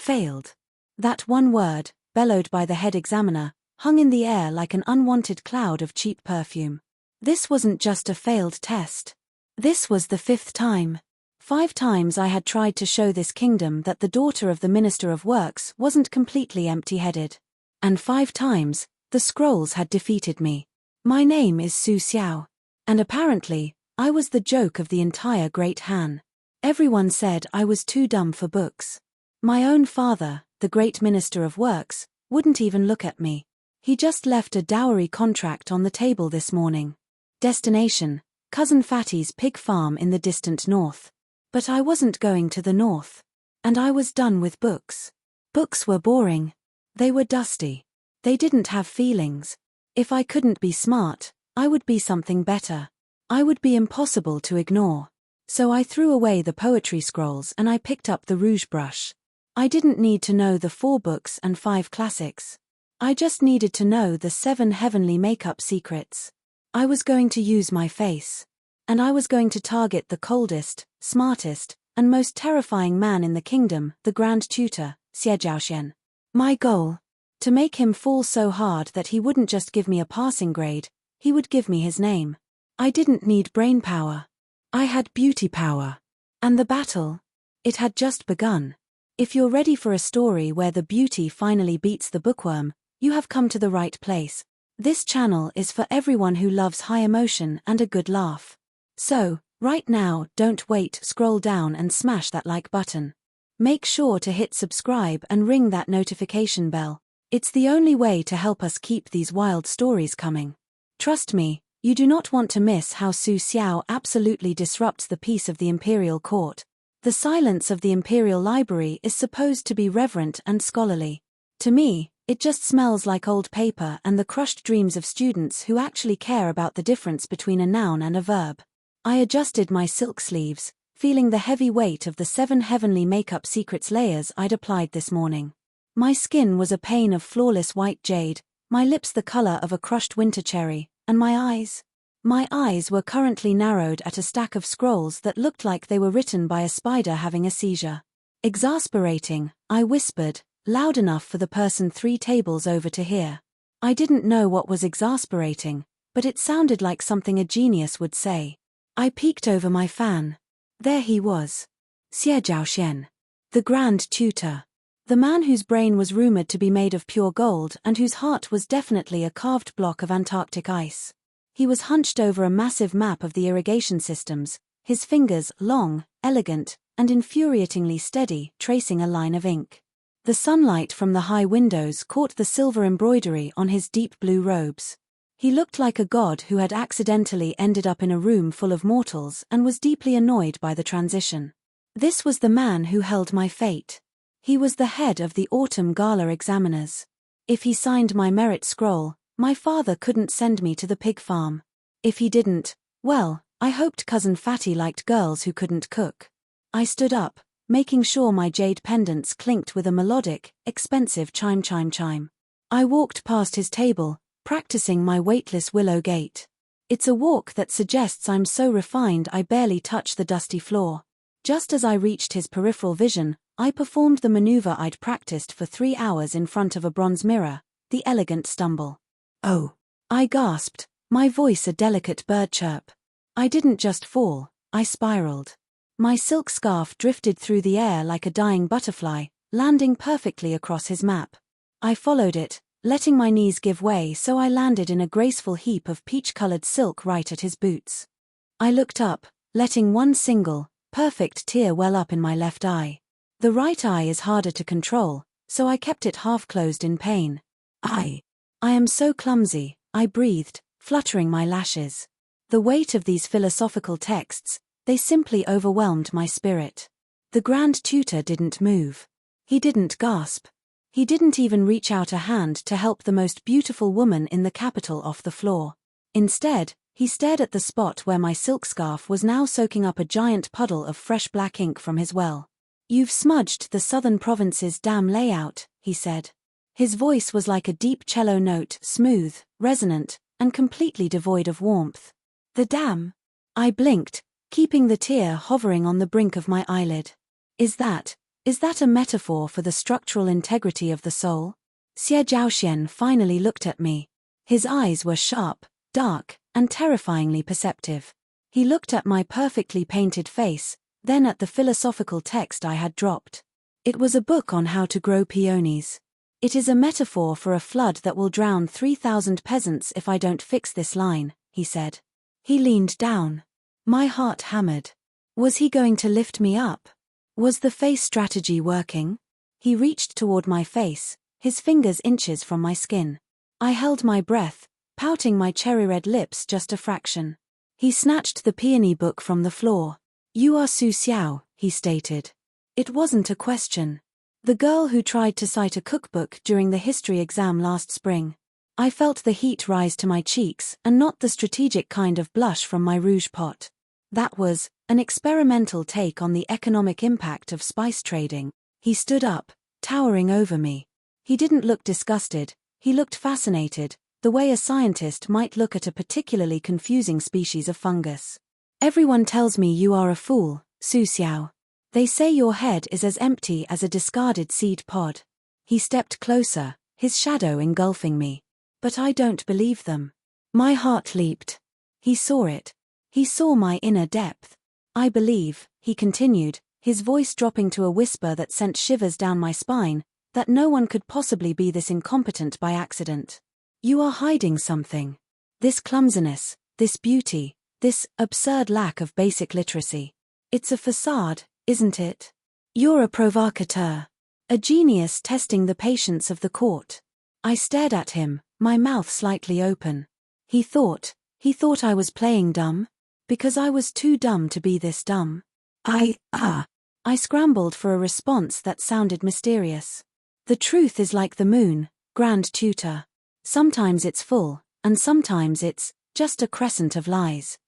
Failed. That one word, bellowed by the head examiner, hung in the air like an unwanted cloud of cheap perfume. This wasn't just a failed test. This was the 5th time. 5 times I had tried to show this kingdom that the daughter of the Minister of Works wasn't completely empty-headed. And 5 times, the scrolls had defeated me. My name is Su Xiao. And apparently, I was the joke of the entire Great Han. Everyone said I was too dumb for books. My own father, the Great Minister of Works, wouldn't even look at me. He just left a dowry contract on the table this morning. Destination, Cousin Fatty's pig farm in the distant north. But I wasn't going to the north. And I was done with books. Books were boring. They were dusty. They didn't have feelings. If I couldn't be smart, I would be something better. I would be impossible to ignore. So I threw away the poetry scrolls and I picked up the rouge brush. I didn't need to know the 4 books and 5 classics. I just needed to know the 7 heavenly makeup secrets. I was going to use my face. And I was going to target the coldest, smartest, and most terrifying man in the kingdom, the Grand Tutor, Xie Zhaoxuan. My goal? To make him fall so hard that he wouldn't just give me a passing grade, he would give me his name. I didn't need brain power. I had beauty power. And the battle? It had just begun. If you're ready for a story where the beauty finally beats the bookworm, you have come to the right place. This channel is for everyone who loves high emotion and a good laugh. So, right now, don't wait, scroll down and smash that like button. Make sure to hit subscribe and ring that notification bell. It's the only way to help us keep these wild stories coming. Trust me, you do not want to miss how Su Xiao absolutely disrupts the peace of the imperial court. The silence of the imperial library is supposed to be reverent and scholarly. To me, it just smells like old paper and the crushed dreams of students who actually care about the difference between a noun and a verb. I adjusted my silk sleeves, feeling the heavy weight of the 7 heavenly makeup secrets layers I'd applied this morning. My skin was a pane of flawless white jade, my lips the color of a crushed winter cherry, and my eyes were currently narrowed at a stack of scrolls that looked like they were written by a spider having a seizure. Exasperating, I whispered, loud enough for the person 3 tables over to hear. I didn't know what was exasperating, but it sounded like something a genius would say. I peeked over my fan. There he was. Xie Zhaoxuan. The Grand Tutor. The man whose brain was rumored to be made of pure gold and whose heart was definitely a carved block of Antarctic ice. He was hunched over a massive map of the irrigation systems, his fingers long, elegant, and infuriatingly steady, tracing a line of ink. The sunlight from the high windows caught the silver embroidery on his deep blue robes. He looked like a god who had accidentally ended up in a room full of mortals and was deeply annoyed by the transition. This was the man who held my fate. He was the head of the Autumn Gala examiners. If he signed my merit scroll, my father couldn't send me to the pig farm. If he didn't, well, I hoped Cousin Fatty liked girls who couldn't cook. I stood up, making sure my jade pendants clinked with a melodic, expensive chime chime chime. I walked past his table, practicing my weightless willow gait. It's a walk that suggests I'm so refined I barely touch the dusty floor. Just as I reached his peripheral vision, I performed the maneuver I'd practiced for 3 hours in front of a bronze mirror, the elegant stumble. Oh! I gasped, my voice a delicate bird chirp. I didn't just fall, I spiraled. My silk scarf drifted through the air like a dying butterfly, landing perfectly across his map. I followed it, letting my knees give way so I landed in a graceful heap of peach-colored silk right at his boots. I looked up, letting one single, perfect tear well up in my left eye. The right eye is harder to control, so I kept it half-closed in pain. I am so clumsy, I breathed, fluttering my lashes. The weight of these philosophical texts, they simply overwhelmed my spirit. The Grand Tutor didn't move. He didn't gasp. He didn't even reach out a hand to help the most beautiful woman in the capital off the floor. Instead, he stared at the spot where my silk scarf was now soaking up a giant puddle of fresh black ink from his well. "You've smudged the southern province's dam layout," he said. His voice was like a deep cello note, smooth, resonant, and completely devoid of warmth. "The dam?" I blinked, keeping the tear hovering on the brink of my eyelid. Is that Is that a metaphor for the structural integrity of the soul? Xie Zhaoxuan finally looked at me. His eyes were sharp, dark, and terrifyingly perceptive. He looked at my perfectly painted face, then at the philosophical text I had dropped. It was a book on how to grow peonies. It is a metaphor for a flood that will drown 3,000 peasants if I don't fix this line, he said. He leaned down. My heart hammered. Was he going to lift me up? Was the face strategy working? He reached toward my face, his fingers inches from my skin. I held my breath, pouting my cherry-red lips just a fraction. He snatched the peony book from the floor. You are Su Xiao, he stated. It wasn't a question. The girl who tried to cite a cookbook during the history exam last spring. I felt the heat rise to my cheeks, and not the strategic kind of blush from my rouge pot. That was an experimental take on the economic impact of spice trading. He stood up, towering over me. He didn't look disgusted, he looked fascinated, the way a scientist might look at a particularly confusing species of fungus. Everyone tells me you are a fool, Su Xiao. They say your head is as empty as a discarded seed pod. He stepped closer, his shadow engulfing me. But I don't believe them. My heart leaped. He saw it. He saw my inner depth. I believe, he continued, his voice dropping to a whisper that sent shivers down my spine, that no one could possibly be this incompetent by accident. You are hiding something. This clumsiness, this beauty, this absurd lack of basic literacy. It's a facade, isn't it? You're a provocateur. A genius testing the patience of the court. I stared at him, my mouth slightly open. He thought I was playing dumb? Because I was too dumb to be this dumb. I scrambled for a response that sounded mysterious. The truth is like the moon, Grand Tutor. Sometimes it's full, and sometimes it's just a crescent of lies.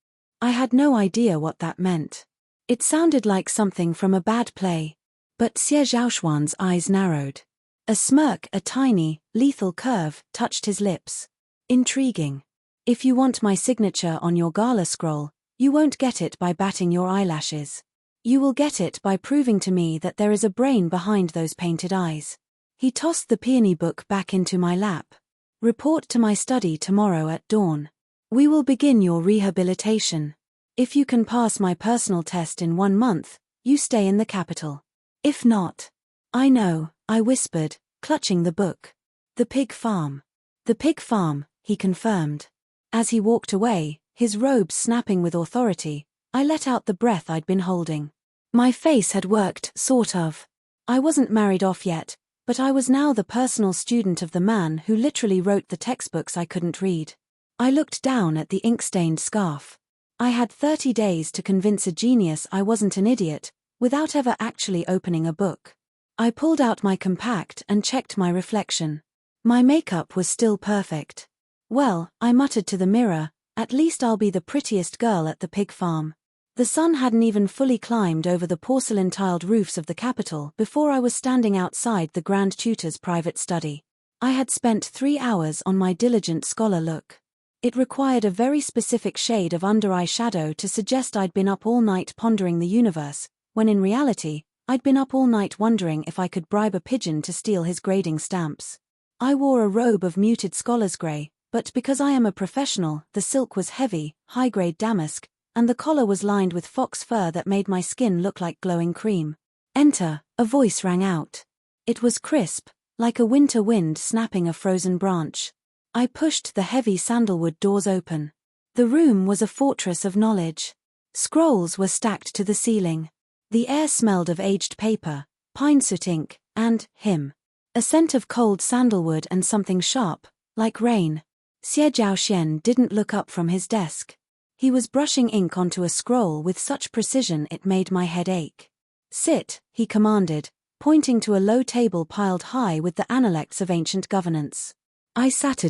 I had no idea what that meant. It sounded like something from a bad play. But Xie Zhaoxuan's eyes narrowed. A smirk, a tiny, lethal curve, touched his lips. Intriguing. If you want my signature on your gala scroll, you won't get it by batting your eyelashes. You will get it by proving to me that there is a brain behind those painted eyes. He tossed the peony book back into my lap. Report to my study tomorrow at dawn. We will begin your rehabilitation. If you can pass my personal test in 1 month, you stay in the capital. If not, I know, I whispered, clutching the book. The pig farm. The pig farm, he confirmed. As he walked away, his robes snapping with authority, I let out the breath I'd been holding. My face had worked, sort of. I wasn't married off yet, but I was now the personal student of the man who literally wrote the textbooks I couldn't read. I looked down at the ink-stained scarf. I had 30 days to convince a genius I wasn't an idiot, without ever actually opening a book. I pulled out my compact and checked my reflection. My makeup was still perfect. Well, I muttered to the mirror, at least I'll be the prettiest girl at the pig farm. The sun hadn't even fully climbed over the porcelain-tiled roofs of the capital before I was standing outside the Grand Tutor's private study. I had spent 3 hours on my diligent scholar look. It required a very specific shade of under-eye shadow to suggest I'd been up all night pondering the universe, when in reality, I'd been up all night wondering if I could bribe a pigeon to steal his grading stamps. I wore a robe of muted scholar's grey, but because I am a professional, the silk was heavy, high-grade damask, and the collar was lined with fox fur that made my skin look like glowing cream. Enter, a voice rang out. It was crisp, like a winter wind snapping a frozen branch. I pushed the heavy sandalwood doors open. The room was a fortress of knowledge. Scrolls were stacked to the ceiling. The air smelled of aged paper, pine soot ink, and him. A scent of cold sandalwood and something sharp, like rain. Xie Zhaoxuan didn't look up from his desk. He was brushing ink onto a scroll with such precision it made my head ache. Sit, he commanded, pointing to a low table piled high with the analects of ancient governance. I sat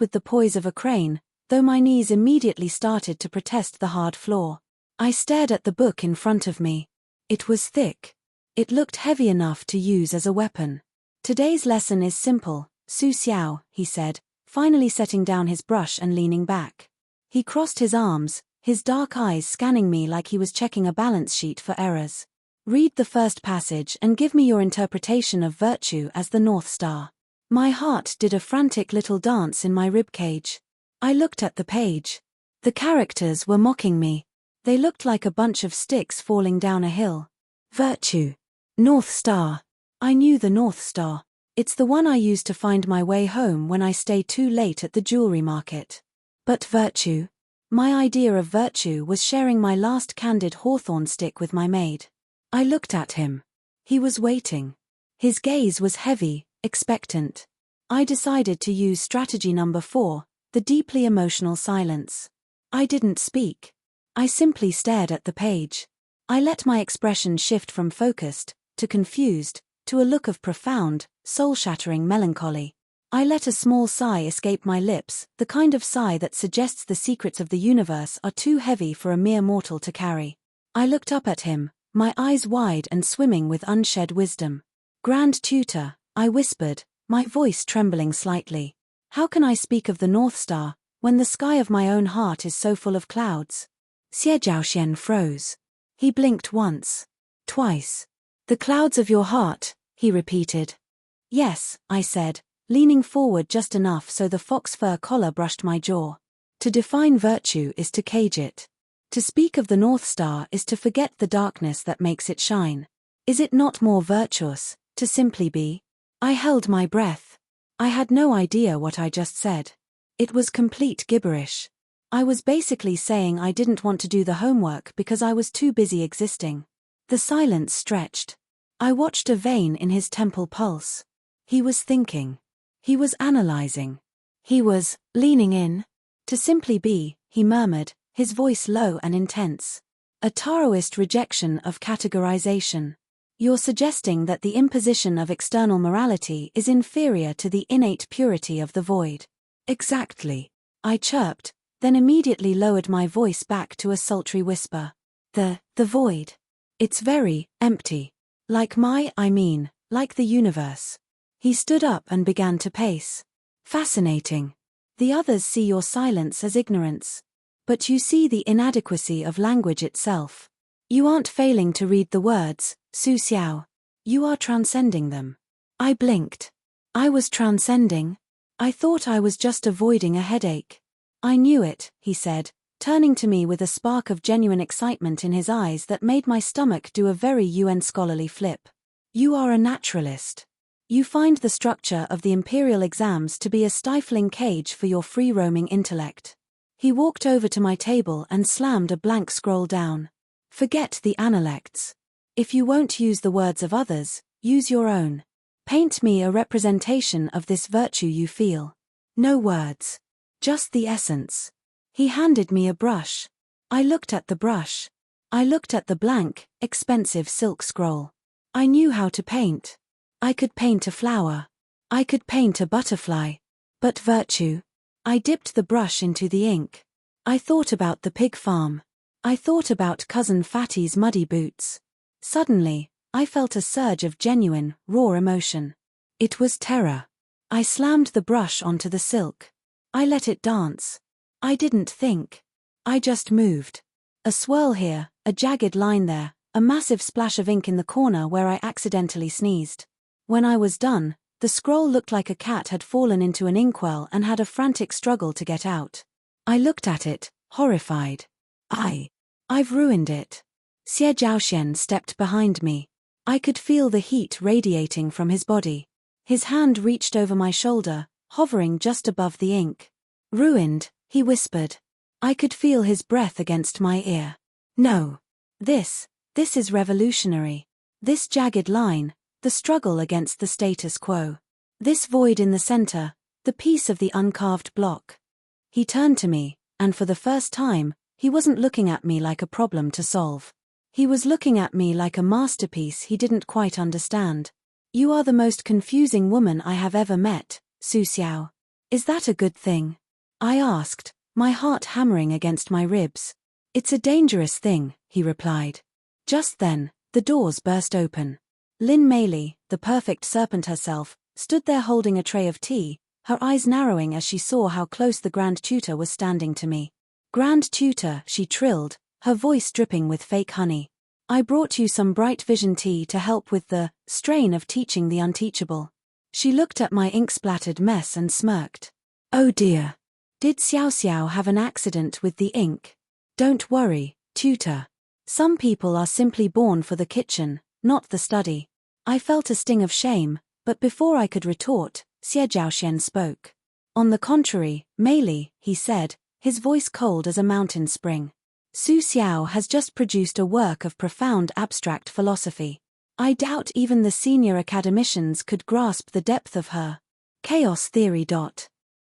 with the poise of a crane, though my knees immediately started to protest the hard floor. I stared at the book in front of me. It was thick. It looked heavy enough to use as a weapon. Today's lesson is simple, Su Xiao, he said, finally setting down his brush and leaning back. He crossed his arms, his dark eyes scanning me like he was checking a balance sheet for errors. Read the first passage and give me your interpretation of virtue as the North Star. My heart did a frantic little dance in my ribcage. I looked at the page. The characters were mocking me. They looked like a bunch of sticks falling down a hill. Virtue. North Star. I knew the North Star. It's the one I use to find my way home when I stay too late at the jewelry market. But virtue? My idea of virtue was sharing my last candid hawthorn stick with my maid. I looked at him. He was waiting. His gaze was heavy, expectant. I decided to use strategy number 4, the deeply emotional silence. I didn't speak. I simply stared at the page. I let my expression shift from focused to confused to a look of profound, soul-shattering melancholy. I let a small sigh escape my lips, the kind of sigh that suggests the secrets of the universe are too heavy for a mere mortal to carry. I looked up at him, my eyes wide and swimming with unshed wisdom. Grand Tutor, I whispered, my voice trembling slightly. How can I speak of the North Star, when the sky of my own heart is so full of clouds? Xie Zhaoxuan froze. He blinked once. Twice. The clouds of your heart, he repeated. Yes, I said, leaning forward just enough so the fox fur collar brushed my jaw. To define virtue is to cage it. To speak of the North Star is to forget the darkness that makes it shine. Is it not more virtuous to simply be? I held my breath. I had no idea what I just said. It was complete gibberish. I was basically saying I didn't want to do the homework because I was too busy existing. The silence stretched. I watched a vein in his temple pulse. He was thinking. He was analyzing. He was leaning in. To simply be, he murmured, his voice low and intense. A Taoist rejection of categorization. You're suggesting that the imposition of external morality is inferior to the innate purity of the void. Exactly. I chirped, then immediately lowered my voice back to a sultry whisper. The void. It's very empty. Like like the universe. He stood up and began to pace. Fascinating. The others see your silence as ignorance. But you see the inadequacy of language itself. You aren't failing to read the words, Su Xiao. You are transcending them. I blinked. I was transcending. I thought I was just avoiding a headache. I knew it, he said, turning to me with a spark of genuine excitement in his eyes that made my stomach do a very UN scholarly flip. You are a naturalist. You find the structure of the Imperial exams to be a stifling cage for your free-roaming intellect. He walked over to my table and slammed a blank scroll down. Forget the analects. If you won't use the words of others, use your own. Paint me a representation of this virtue you feel. No words. Just the essence. He handed me a brush. I looked at the brush. I looked at the blank, expensive silk scroll. I knew how to paint. I could paint a flower. I could paint a butterfly. But virtue? I dipped the brush into the ink. I thought about the pig farm. I thought about Cousin Fatty's muddy boots. Suddenly, I felt a surge of genuine, raw emotion. It was terror. I slammed the brush onto the silk. I let it dance. I didn't think. I just moved. A swirl here, a jagged line there, a massive splash of ink in the corner where I accidentally sneezed. When I was done, the scroll looked like a cat had fallen into an inkwell and had a frantic struggle to get out. I looked at it, horrified. I've ruined it. Xie Zhaoxuan stepped behind me. I could feel the heat radiating from his body. His hand reached over my shoulder, hovering just above the ink. Ruined, he whispered. I could feel his breath against my ear. No. This is revolutionary. This jagged line, the struggle against the status quo. This void in the center, the piece of the uncarved block. He turned to me, and for the first time, he wasn't looking at me like a problem to solve. He was looking at me like a masterpiece he didn't quite understand. You are the most confusing woman I have ever met, Su Xiao. Is that a good thing? I asked, my heart hammering against my ribs. It's a dangerous thing, he replied. Just then, the doors burst open. Lin Meili, the perfect serpent herself, stood there holding a tray of tea, her eyes narrowing as she saw how close the Grand Tutor was standing to me. Grand Tutor, she trilled, her voice dripping with fake honey. I brought you some bright vision tea to help with the strain of teaching the unteachable. She looked at my ink-splattered mess and smirked. Oh dear. Did Xie Zhaoxuan have an accident with the ink? Don't worry, tutor. Some people are simply born for the kitchen, not the study. I felt a sting of shame, but before I could retort, Xie Zhaoxuan spoke. On the contrary, Meili, he said, his voice cold as a mountain spring. Su Xiao has just produced a work of profound abstract philosophy. I doubt even the senior academicians could grasp the depth of her chaos theory.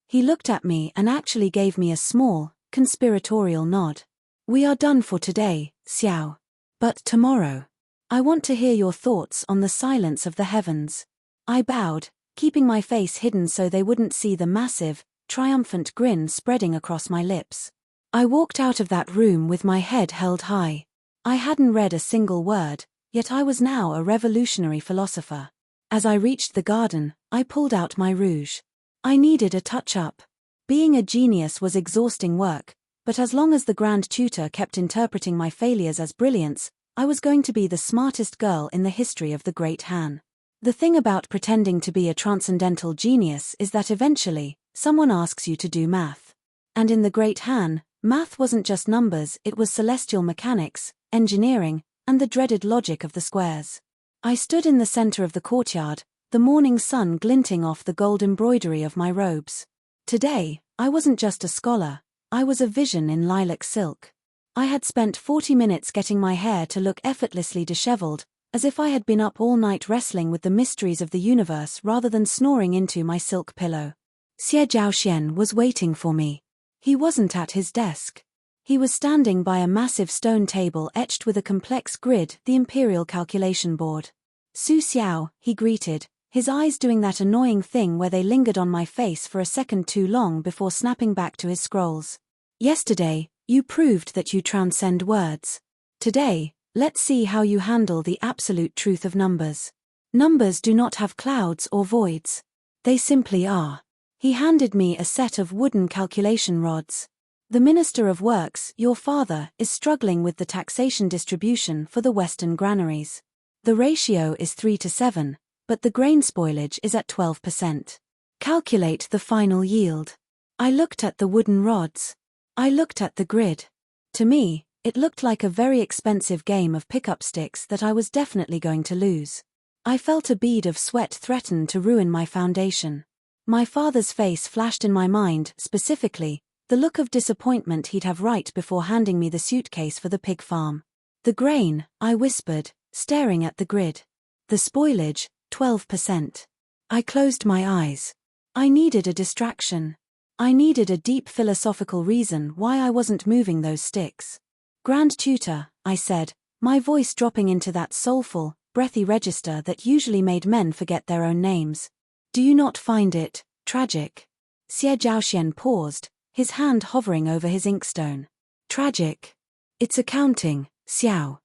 He looked at me and actually gave me a small, conspiratorial nod. We are done for today, Xiao. But tomorrow. I want to hear your thoughts on the silence of the heavens. I bowed, keeping my face hidden so they wouldn't see the massive, triumphant grin spreading across my lips. I walked out of that room with my head held high. I hadn't read a single word, yet I was now a revolutionary philosopher. As I reached the garden, I pulled out my rouge. I needed a touch-up. Being a genius was exhausting work, but as long as the Grand Tutor kept interpreting my failures as brilliance, I was going to be the smartest girl in the history of the Great Han. The thing about pretending to be a transcendental genius is that eventually, someone asks you to do math. And in the Great Han, math wasn't just numbers, it was celestial mechanics, engineering, and the dreaded logic of the squares. I stood in the center of the courtyard, the morning sun glinting off the gold embroidery of my robes. Today, I wasn't just a scholar, I was a vision in lilac silk. I had spent 40 minutes getting my hair to look effortlessly disheveled, as if I had been up all night wrestling with the mysteries of the universe rather than snoring into my silk pillow. Xie Zhaoxuan was waiting for me. He wasn't at his desk. He was standing by a massive stone table etched with a complex grid, the Imperial calculation board. Su Xiao, he greeted, his eyes doing that annoying thing where they lingered on my face for a second too long before snapping back to his scrolls. Yesterday, you proved that you transcend words. Today, let's see how you handle the absolute truth of numbers. Numbers do not have clouds or voids. They simply are. He handed me a set of wooden calculation rods. The Minister of Works, your father, is struggling with the taxation distribution for the Western granaries. The ratio is 3-7, but the grain spoilage is at 12%. Calculate the final yield. I looked at the wooden rods. I looked at the grid. To me, it looked like a very expensive game of pick-up sticks that I was definitely going to lose. I felt a bead of sweat threaten to ruin my foundation. My father's face flashed in my mind, specifically, the look of disappointment he'd have right before handing me the suitcase for the pig farm. The grain, I whispered, staring at the grid. The spoilage, 12%. I closed my eyes. I needed a distraction. I needed a deep philosophical reason why I wasn't moving those sticks. Grand Tutor, I said, my voice dropping into that soulful, breathy register that usually made men forget their own names. Do you not find it tragic? Xie Zhaoxuan paused, his hand hovering over his inkstone. Tragic? It's accounting, Xiao.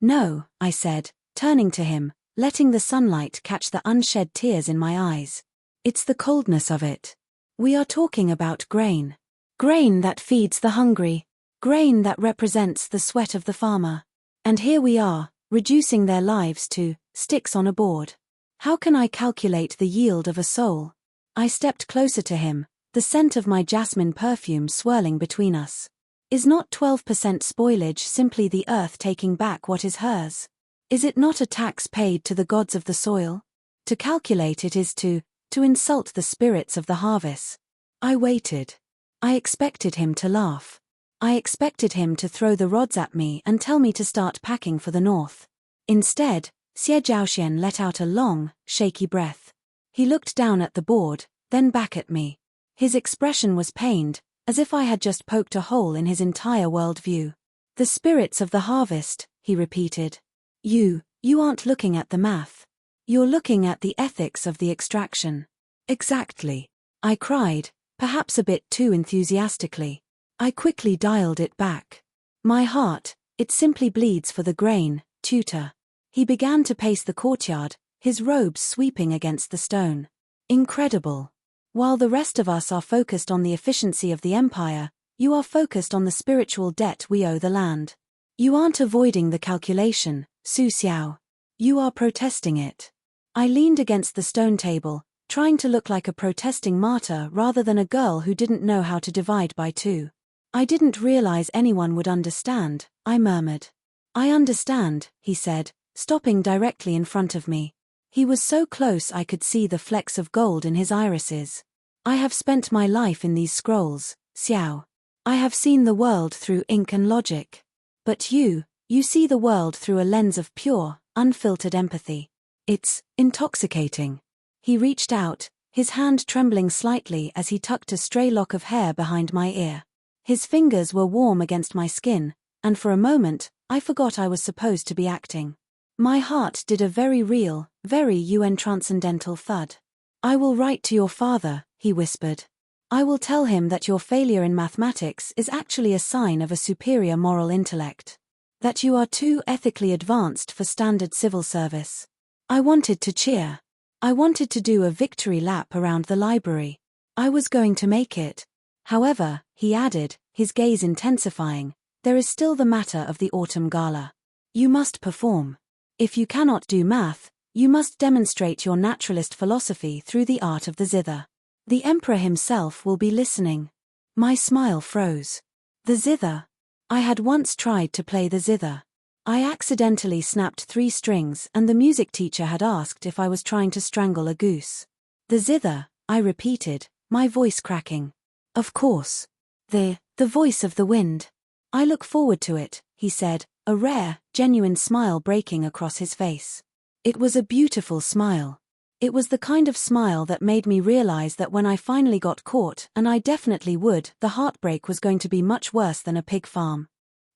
No, I said, turning to him, letting the sunlight catch the unshed tears in my eyes. It's the coldness of it. We are talking about grain. Grain that feeds the hungry. Grain that represents the sweat of the farmer. And here we are, reducing their lives to sticks on a board. How can I calculate the yield of a soul? I stepped closer to him, the scent of my jasmine perfume swirling between us. Is not 12% spoilage simply the earth taking back what is hers? Is it not a tax paid to the gods of the soil? To calculate it is to insult the spirits of the harvest. I waited. I expected him to laugh. I expected him to throw the rods at me and tell me to start packing for the north. Instead, Xie Zhaoxuan let out a long, shaky breath. He looked down at the board, then back at me. His expression was pained, as if I had just poked a hole in his entire worldview. The spirits of the harvest, he repeated. You aren't looking at the math. You're looking at the ethics of the extraction. Exactly. I cried, perhaps a bit too enthusiastically. I quickly dialed it back. My heart, it simply bleeds for the grain, tutor. He began to pace the courtyard, his robes sweeping against the stone. Incredible. While the rest of us are focused on the efficiency of the empire, you are focused on the spiritual debt we owe the land. You aren't avoiding the calculation, Su Xiao. You are protesting it. I leaned against the stone table, trying to look like a protesting martyr rather than a girl who didn't know how to divide by two. I didn't realize anyone would understand, I murmured. I understand, he said, stopping directly in front of me. He was so close I could see the flecks of gold in his irises. I have spent my life in these scrolls, Xiao. I have seen the world through ink and logic. But you see the world through a lens of pure, unfiltered empathy. It's intoxicating. He reached out, his hand trembling slightly as he tucked a stray lock of hair behind my ear. His fingers were warm against my skin, and for a moment, I forgot I was supposed to be acting. My heart did a very real, very UN transcendental thud. I will write to your father, he whispered. I will tell him that your failure in mathematics is actually a sign of a superior moral intellect. That you are too ethically advanced for standard civil service. I wanted to cheer. I wanted to do a victory lap around the library. I was going to make it. However, he added, his gaze intensifying, there is still the matter of the Autumn Gala. You must perform. If you cannot do math, you must demonstrate your naturalist philosophy through the art of the zither. The emperor himself will be listening. My smile froze. The zither. I had once tried to play the zither. I accidentally snapped 3 strings and the music teacher had asked if I was trying to strangle a goose. The zither, I repeated, my voice cracking. Of course. The voice of the wind. I look forward to it, he said, a rare, genuine smile breaking across his face. It was a beautiful smile. It was the kind of smile that made me realize that when I finally got caught, and I definitely would, the heartbreak was going to be much worse than a pig farm.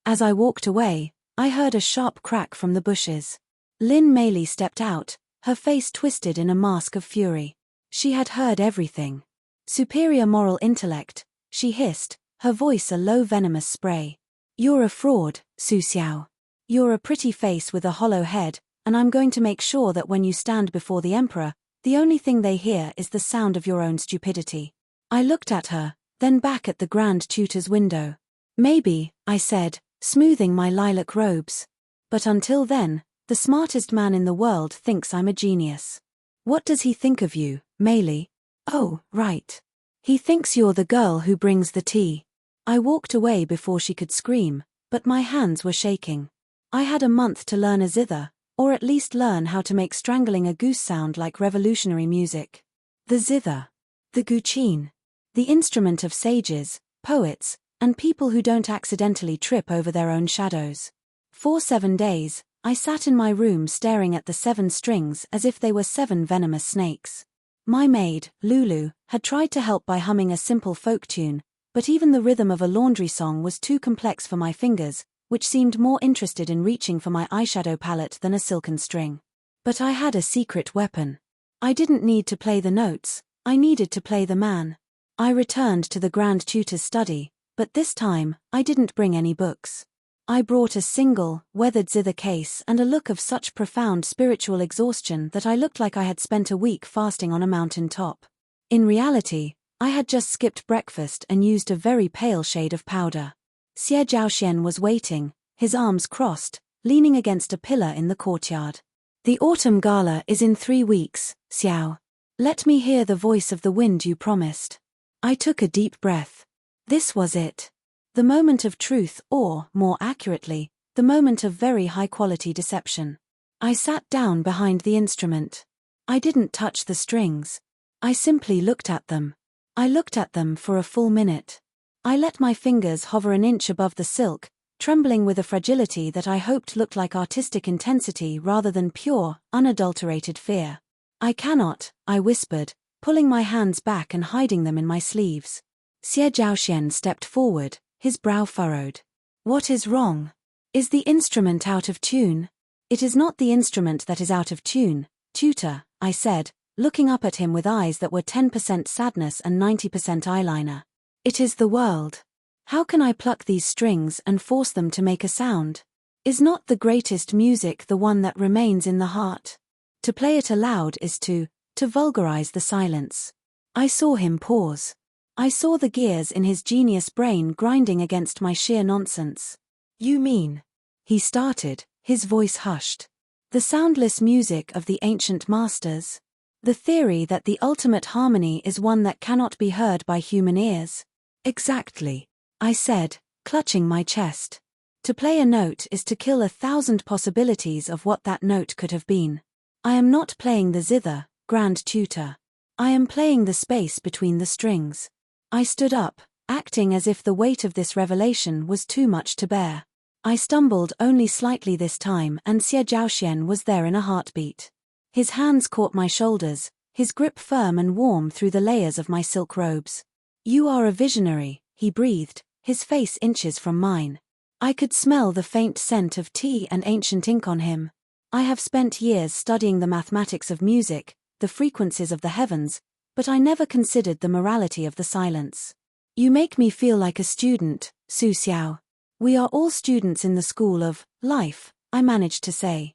As I walked away, I heard a sharp crack from the bushes. Lin Meili stepped out, her face twisted in a mask of fury. She had heard everything. Superior moral intellect, she hissed, her voice a low venomous spray. You're a fraud, Su Xiao. You're a pretty face with a hollow head, and I'm going to make sure that when you stand before the emperor, the only thing they hear is the sound of your own stupidity. I looked at her, then back at the Grand Tutor's window. Maybe, I said, smoothing my lilac robes. But until then, the smartest man in the world thinks I'm a genius. What does he think of you, Meili? Oh, right. He thinks you're the girl who brings the tea. I walked away before she could scream, but my hands were shaking. I had a month to learn a zither, or at least learn how to make strangling a goose sound like revolutionary music. The zither. The guqin. The instrument of sages, poets, and people who don't accidentally trip over their own shadows. For 7 days, I sat in my room staring at the 7 strings as if they were 7 venomous snakes. My maid, Lulu, had tried to help by humming a simple folk tune, but even the rhythm of a laundry song was too complex for my fingers, which seemed more interested in reaching for my eyeshadow palette than a silken string. But I had a secret weapon. I didn't need to play the notes, I needed to play the man. I returned to the Grand Tutor's study, but this time, I didn't bring any books. I brought a single, weathered zither case and a look of such profound spiritual exhaustion that I looked like I had spent a week fasting on a mountain top. In reality, I had just skipped breakfast and used a very pale shade of powder. Xie Zhaoxuan was waiting, his arms crossed, leaning against a pillar in the courtyard. The Autumn Gala is in 3 weeks, Xiao. Let me hear the voice of the wind you promised. I took a deep breath. This was it. The moment of truth or, more accurately, the moment of very high-quality deception. I sat down behind the instrument. I didn't touch the strings. I simply looked at them. I looked at them for a full minute. I let my fingers hover an inch above the silk, trembling with a fragility that I hoped looked like artistic intensity rather than pure, unadulterated fear. I cannot, I whispered, pulling my hands back and hiding them in my sleeves. Xie Zhaoxuan stepped forward, his brow furrowed. What is wrong? Is the instrument out of tune? It is not the instrument that is out of tune, tutor, I said, looking up at him with eyes that were 10% sadness and 90% eyeliner. It is the world. How can I pluck these strings and force them to make a sound? Is not the greatest music the one that remains in the heart? To play it aloud is to vulgarize the silence. I saw him pause. I saw the gears in his genius brain grinding against my sheer nonsense. You mean? he started, his voice hushed. The soundless music of the ancient masters. The theory that the ultimate harmony is one that cannot be heard by human ears. Exactly, I said, clutching my chest. To play a note is to kill 1,000 possibilities of what that note could have been. I am not playing the zither, Grand Tutor. I am playing the space between the strings. I stood up, acting as if the weight of this revelation was too much to bear. I stumbled only slightly this time, and Xie Zhaoxuan was there in a heartbeat. His hands caught my shoulders, his grip firm and warm through the layers of my silk robes. "You are a visionary," he breathed, his face inches from mine. I could smell the faint scent of tea and ancient ink on him. I have spent years studying the mathematics of music, the frequencies of the heavens, but I never considered the morality of the silence. "You make me feel like a student, Su Xiao. We are all students in the school of life," I managed to say.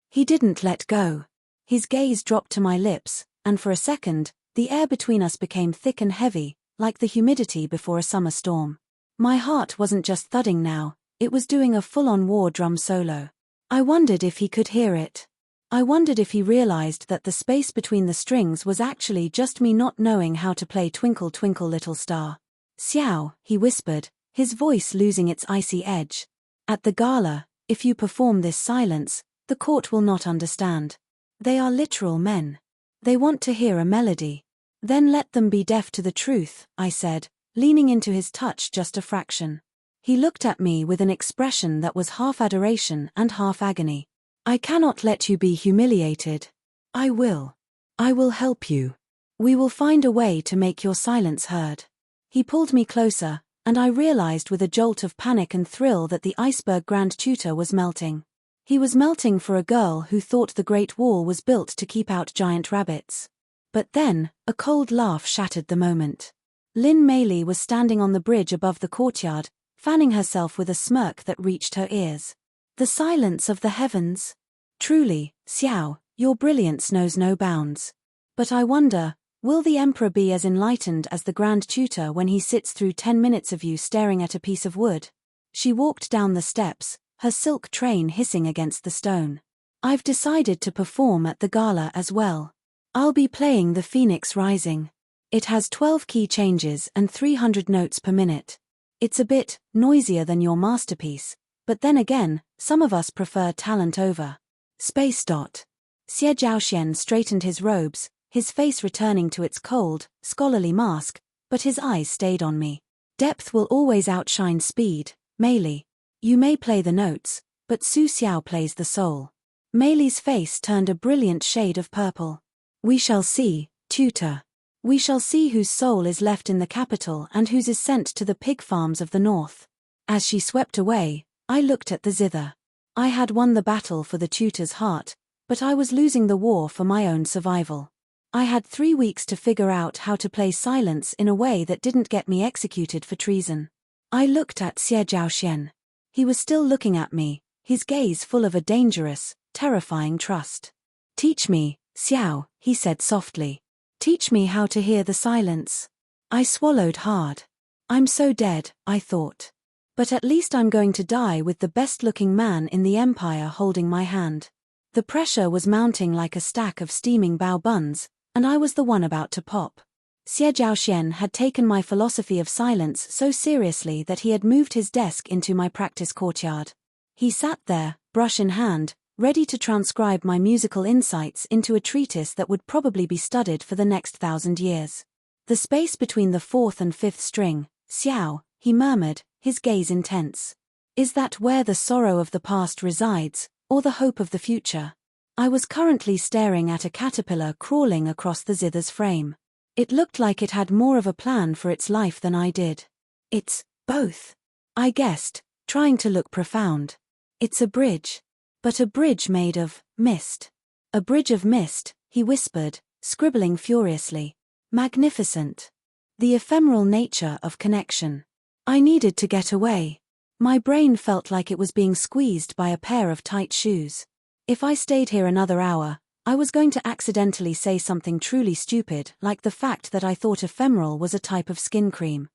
He didn't let go. His gaze dropped to my lips, and for a second, the air between us became thick and heavy, like the humidity before a summer storm. My heart wasn't just thudding now, it was doing a full-on war drum solo. I wondered if he could hear it. I wondered if he realized that the space between the strings was actually just me not knowing how to play Twinkle Twinkle Little Star. "Xiao," he whispered, his voice losing its icy edge. "At the gala, if you perform this silence, the court will not understand. They are literal men. They want to hear a melody. Then let them be deaf to the truth," I said, leaning into his touch just a fraction. He looked at me with an expression that was half adoration and half agony. "I cannot let you be humiliated. I will. I will help you. We will find a way to make your silence heard." He pulled me closer, and I realized with a jolt of panic and thrill that the iceberg Grand Tutor was melting. He was melting for a girl who thought the Great Wall was built to keep out giant rabbits. But then, a cold laugh shattered the moment. Lin Meili was standing on the bridge above the courtyard, fanning herself with a smirk that reached her ears. "The silence of the heavens. Truly, Xiao, your brilliance knows no bounds. But I wonder, will the Emperor be as enlightened as the Grand Tutor when he sits through 10 minutes of you staring at a piece of wood?" She walked down the steps, her silk train hissing against the stone. "I've decided to perform at the gala as well. I'll be playing the Phoenix Rising. It has 12 key changes and 300 notes per minute. It's a bit noisier than your masterpiece, but then again, some of us prefer talent over space. Xie Zhaoxuan straightened his robes, his face returning to its cold, scholarly mask, but his eyes stayed on me. "Depth will always outshine speed, Meili. You may play the notes, but Su Xiao plays the soul." Meili's face turned a brilliant shade of purple. "We shall see, Tutor. We shall see whose soul is left in the capital and whose is sent to the pig farms of the north." As she swept away, I looked at the zither. I had won the battle for the tutor's heart, but I was losing the war for my own survival. I had 3 weeks to figure out how to play silence in a way that didn't get me executed for treason. I looked at Xie Zhaoxuan. He was still looking at me, his gaze full of a dangerous, terrifying trust. "Teach me, Xiao," he said softly. "Teach me how to hear the silence." I swallowed hard. I'm so dead, I thought. But at least I'm going to die with the best-looking man in the empire holding my hand. The pressure was mounting like a stack of steaming bao buns, and I was the one about to pop. Xie Zhaoxuan had taken my philosophy of silence so seriously that he had moved his desk into my practice courtyard. He sat there, brush in hand, ready to transcribe my musical insights into a treatise that would probably be studied for the next 1,000 years. "The space between the 4th and 5th string, Xiao," he murmured, his gaze intense. "Is that where the sorrow of the past resides, or the hope of the future?" I was currently staring at a caterpillar crawling across the zither's frame. It looked like it had more of a plan for its life than I did. "It's both," I guessed, trying to look profound. "It's a bridge. But a bridge made of mist." "A bridge of mist," he whispered, scribbling furiously. "Magnificent. The ephemeral nature of connection." I needed to get away. My brain felt like it was being squeezed by a pair of tight shoes. If I stayed here another hour, I was going to accidentally say something truly stupid, like the fact that I thought ephemeral was a type of skin cream.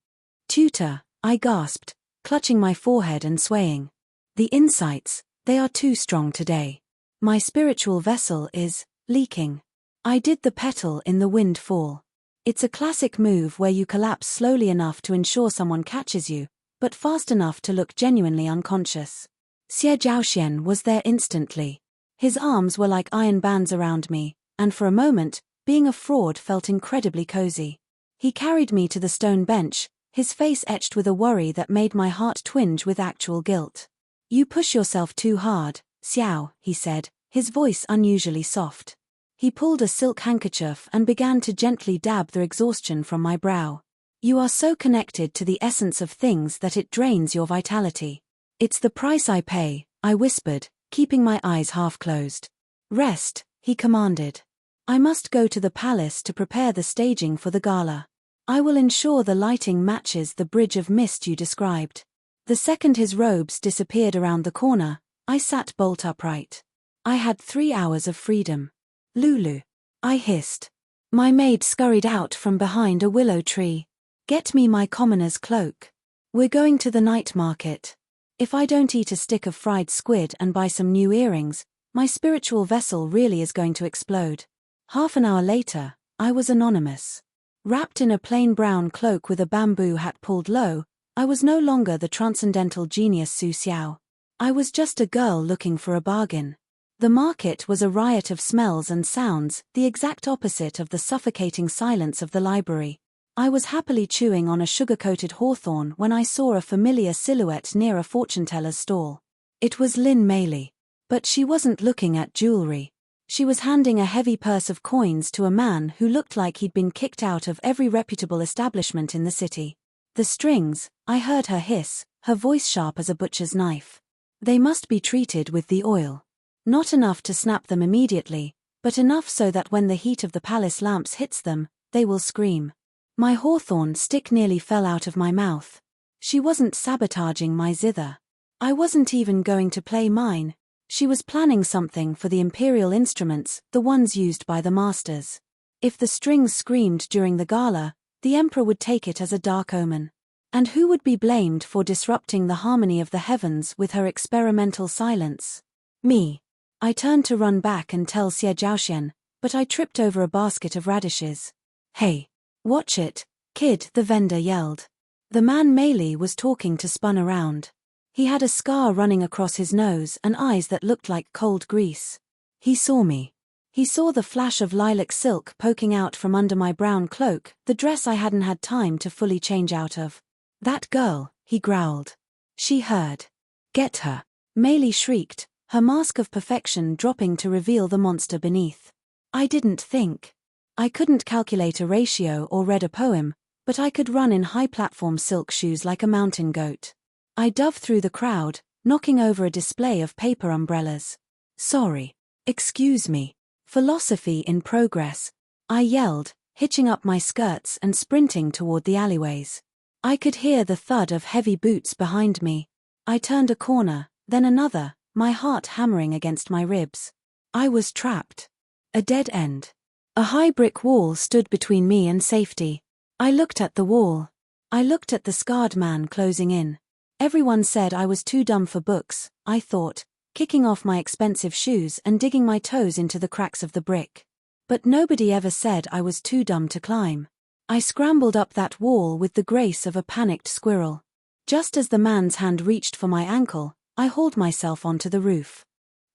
"Tutor," I gasped, clutching my forehead and swaying. The insights, they are too strong today. My spiritual vessel is leaking. I did the petal in the wind fall. It's a classic move where you collapse slowly enough to ensure someone catches you, but fast enough to look genuinely unconscious. Xie Zhaoxuan was there instantly. His arms were like iron bands around me, and for a moment, being a fraud felt incredibly cozy. He carried me to the stone bench, his face etched with a worry that made my heart twinge with actual guilt. "You push yourself too hard, Xiao," he said, his voice unusually soft. He pulled a silk handkerchief and began to gently dab the exhaustion from my brow. "You are so connected to the essence of things that it drains your vitality." "It's the price I pay," I whispered, keeping my eyes half closed. "Rest," he commanded. "I must go to the palace to prepare the staging for the gala. I will ensure the lighting matches the bridge of mist you described." The second his robes disappeared around the corner, I sat bolt upright. I had 3 hours of freedom. "Lulu," I hissed. My maid scurried out from behind a willow tree. "Get me my commoner's cloak. We're going to the night market. If I don't eat a stick of fried squid and buy some new earrings, my spiritual vessel really is going to explode." Half an hour later, I was anonymous. Wrapped in a plain brown cloak with a bamboo hat pulled low, I was no longer the transcendental genius Su Xiao. I was just a girl looking for a bargain. The market was a riot of smells and sounds, the exact opposite of the suffocating silence of the library. I was happily chewing on a sugar-coated hawthorn when I saw a familiar silhouette near a fortune-teller's stall. It was Lin Meili. But she wasn't looking at jewelry. She was handing a heavy purse of coins to a man who looked like he'd been kicked out of every reputable establishment in the city. "The strings," I heard her hiss, her voice sharp as a butcher's knife. "They must be treated with the oil. Not enough to snap them immediately, but enough so that when the heat of the palace lamps hits them, they will scream." My hawthorn stick nearly fell out of my mouth. She wasn't sabotaging my zither. I wasn't even going to play mine. She was planning something for the Imperial instruments, the ones used by the masters. If the strings screamed during the gala, the Emperor would take it as a dark omen. And who would be blamed for disrupting the harmony of the heavens with her experimental silence? Me. I turned to run back and tell Xie Zhaoxuan, but I tripped over a basket of radishes. "Hey! Watch it, kid," the vendor yelled. The man Meili was talking to spun around. He had a scar running across his nose and eyes that looked like cold grease. He saw me. He saw the flash of lilac silk poking out from under my brown cloak, the dress I hadn't had time to fully change out of. "That girl," he growled. "She heard. Get her." Meili shrieked, her mask of perfection dropping to reveal the monster beneath. I didn't think. I couldn't calculate a ratio or read a poem, but I could run in high-platform silk shoes like a mountain goat. I dove through the crowd, knocking over a display of paper umbrellas. "Sorry. Excuse me. Philosophy in progress," I yelled, hitching up my skirts and sprinting toward the alleyways. I could hear the thud of heavy boots behind me. I turned a corner, then another, my heart hammering against my ribs. I was trapped. A dead end. A high brick wall stood between me and safety. I looked at the wall. I looked at the scarred man closing in. Everyone said I was too dumb for books, I thought, kicking off my expensive shoes and digging my toes into the cracks of the brick. But nobody ever said I was too dumb to climb. I scrambled up that wall with the grace of a panicked squirrel. Just as the man's hand reached for my ankle, I hauled myself onto the roof.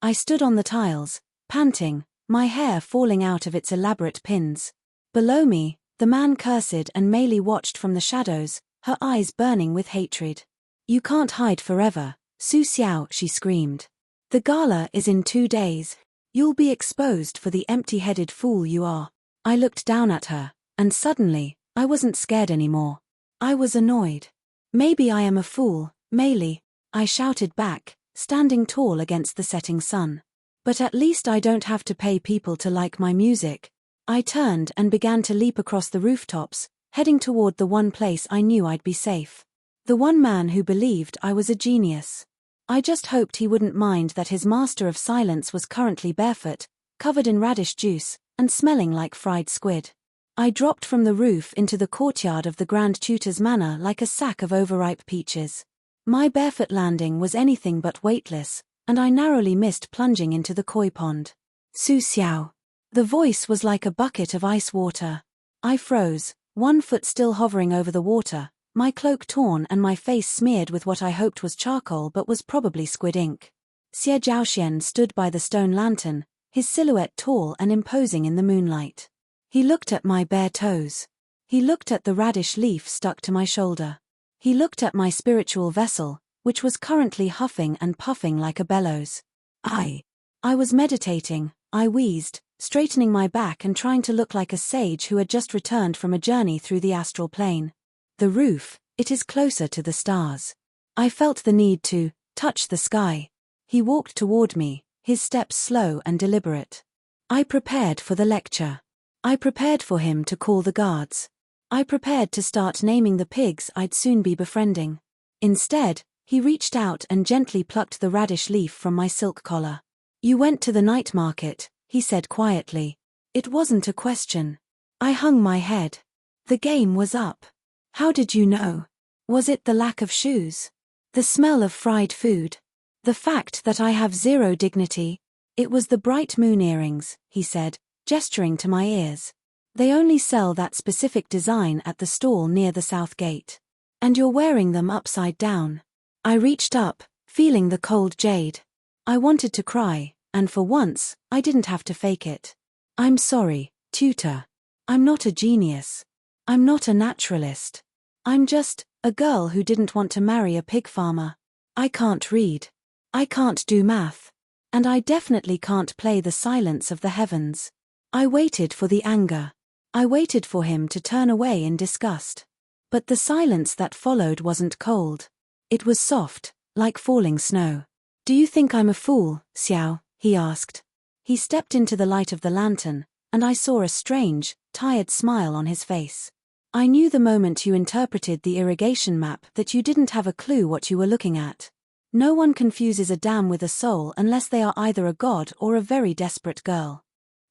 I stood on the tiles, panting, my hair falling out of its elaborate pins. Below me, the man cursed and Meili watched from the shadows, her eyes burning with hatred. "You can't hide forever, Su Xiao," she screamed. "The gala is in 2 days. You'll be exposed for the empty-headed fool you are." I looked down at her, and suddenly, I wasn't scared anymore. I was annoyed. "Maybe I am a fool, Meili," I shouted back, standing tall against the setting sun. "But at least I don't have to pay people to like my music." I turned and began to leap across the rooftops, heading toward the one place I knew I'd be safe. The one man who believed I was a genius. I just hoped he wouldn't mind that his master of silence was currently barefoot, covered in radish juice, and smelling like fried squid. I dropped from the roof into the courtyard of the Grand Tutor's manor like a sack of overripe peaches. My barefoot landing was anything but weightless, and I narrowly missed plunging into the koi pond. Su Xiao. The voice was like a bucket of ice water. I froze, one foot still hovering over the water, my cloak torn and my face smeared with what I hoped was charcoal but was probably squid ink. Xie Zhaoxuan stood by the stone lantern, his silhouette tall and imposing in the moonlight. He looked at my bare toes. He looked at the radish leaf stuck to my shoulder. He looked at my spiritual vessel, which was currently huffing and puffing like a bellows. I was meditating, I wheezed, straightening my back and trying to look like a sage who had just returned from a journey through the astral plane. The roof, it is closer to the stars. I felt the need to touch the sky. He walked toward me, his steps slow and deliberate. I prepared for the lecture. I prepared for him to call the guards. I prepared to start naming the pigs I'd soon be befriending. Instead, he reached out and gently plucked the radish leaf from my silk collar. You went to the night market, he said quietly. It wasn't a question. I hung my head. The game was up. How did you know? Was it the lack of shoes? The smell of fried food? The fact that I have zero dignity? It was the bright moon earrings, he said, gesturing to my ears. They only sell that specific design at the stall near the south gate. And you're wearing them upside down. I reached up, feeling the cold jade. I wanted to cry, and for once, I didn't have to fake it. I'm sorry, tutor. I'm not a genius. I'm not a naturalist. I'm just a girl who didn't want to marry a pig farmer. I can't read. I can't do math. And I definitely can't play the silence of the heavens. I waited for the anger. I waited for him to turn away in disgust. But the silence that followed wasn't cold. It was soft, like falling snow. Do you think I'm a fool, Xiao? He asked. He stepped into the light of the lantern, and I saw a strange, tired smile on his face. I knew the moment you interpreted the irrigation map that you didn't have a clue what you were looking at. No one confuses a dam with a soul unless they are either a god or a very desperate girl.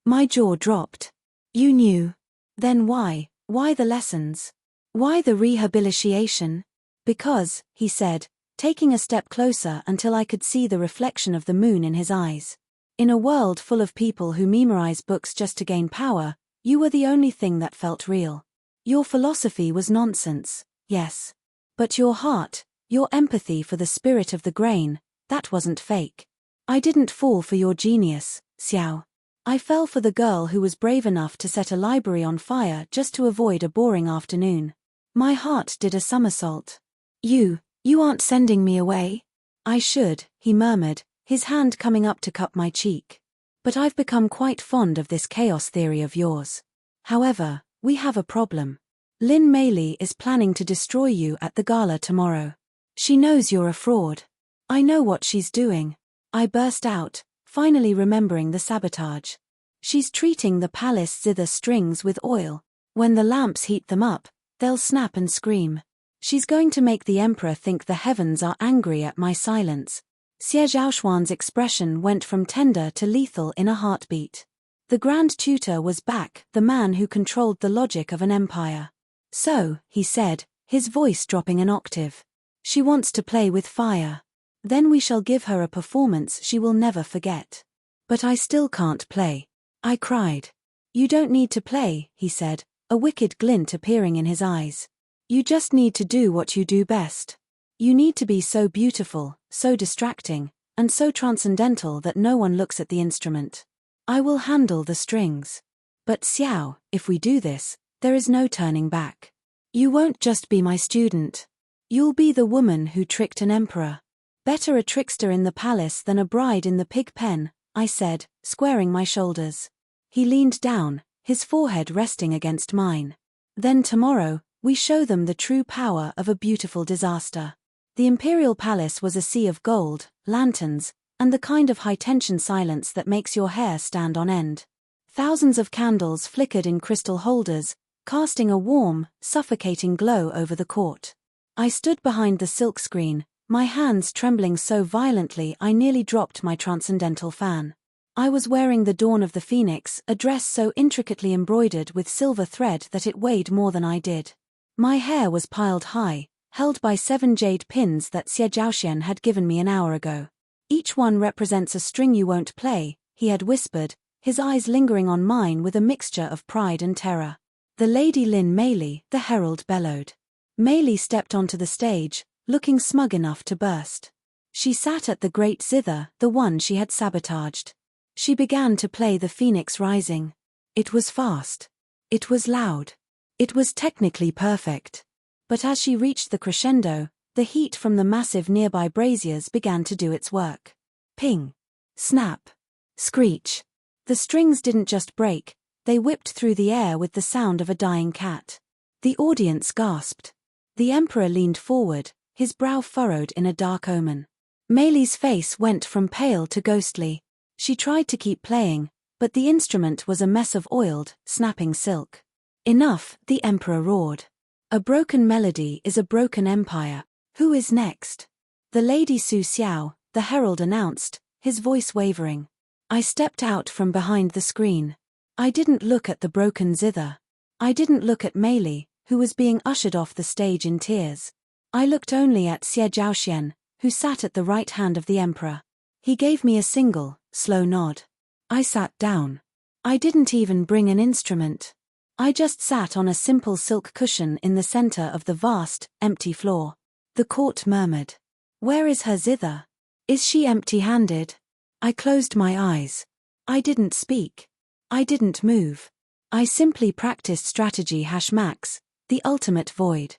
My jaw dropped. You knew. Then why the lessons? Why the rehabilitation? Because, he said, taking a step closer until I could see the reflection of the moon in his eyes. In a world full of people who memorize books just to gain power, you were the only thing that felt real. Your philosophy was nonsense, yes. But your heart, your empathy for the spirit of the grain, that wasn't fake. I didn't fall for your genius, Xiao. I fell for the girl who was brave enough to set a library on fire just to avoid a boring afternoon. My heart did a somersault. You aren't sending me away? I should, he murmured, his hand coming up to cup my cheek. But I've become quite fond of this chaos theory of yours. However, we have a problem. Lin Meili is planning to destroy you at the gala tomorrow. She knows you're a fraud. I know what she's doing. I burst out, finally remembering the sabotage. She's treating the palace zither strings with oil. When the lamps heat them up, they'll snap and scream. She's going to make the emperor think the heavens are angry at my silence. Xie Zhaoxuan's expression went from tender to lethal in a heartbeat. The Grand Tutor was back, the man who controlled the logic of an empire. So, he said, his voice dropping an octave. She wants to play with fire. Then we shall give her a performance she will never forget. But I still can't play. I cried. You don't need to play, he said, a wicked glint appearing in his eyes. You just need to do what you do best. You need to be so beautiful, so distracting, and so transcendental that no one looks at the instrument. I will handle the strings. But Xiao, if we do this, there is no turning back. You won't just be my student. You'll be the woman who tricked an emperor. Better a trickster in the palace than a bride in the pig pen, I said, squaring my shoulders. He leaned down, his forehead resting against mine. Then tomorrow, we show them the true power of a beautiful disaster. The Imperial Palace was a sea of gold, lanterns, and the kind of high-tension silence that makes your hair stand on end. Thousands of candles flickered in crystal holders, casting a warm, suffocating glow over the court. I stood behind the silk screen, my hands trembling so violently I nearly dropped my transcendental fan. I was wearing the Dawn of the Phoenix, a dress so intricately embroidered with silver thread that it weighed more than I did. My hair was piled high, held by 7 jade pins that Xie Zhaoxuan had given me an hour ago. Each one represents a string you won't play, he had whispered, his eyes lingering on mine with a mixture of pride and terror. The Lady Lin Meili, the herald bellowed. Meili stepped onto the stage, looking smug enough to burst. She sat at the great zither, the one she had sabotaged. She began to play the Phoenix Rising. It was fast. It was loud. It was technically perfect. But as she reached the crescendo, the heat from the massive nearby braziers began to do its work. Ping. Snap. Screech. The strings didn't just break, they whipped through the air with the sound of a dying cat. The audience gasped. The emperor leaned forward, his brow furrowed in a dark omen. Meili's face went from pale to ghostly. She tried to keep playing, but the instrument was a mess of oiled, snapping silk. Enough, the emperor roared. A broken melody is a broken empire. Who is next? The Lady Su Xiao, the herald announced, his voice wavering. I stepped out from behind the screen. I didn't look at the broken zither. I didn't look at Meili, who was being ushered off the stage in tears. I looked only at Xie Zhaoxuan, who sat at the right hand of the emperor. He gave me a single, slow nod. I sat down. I didn't even bring an instrument. I just sat on a simple silk cushion in the center of the vast, empty floor. The court murmured. Where is her zither? Is she empty-handed? I closed my eyes. I didn't speak. I didn't move. I simply practiced strategy #max, the ultimate void.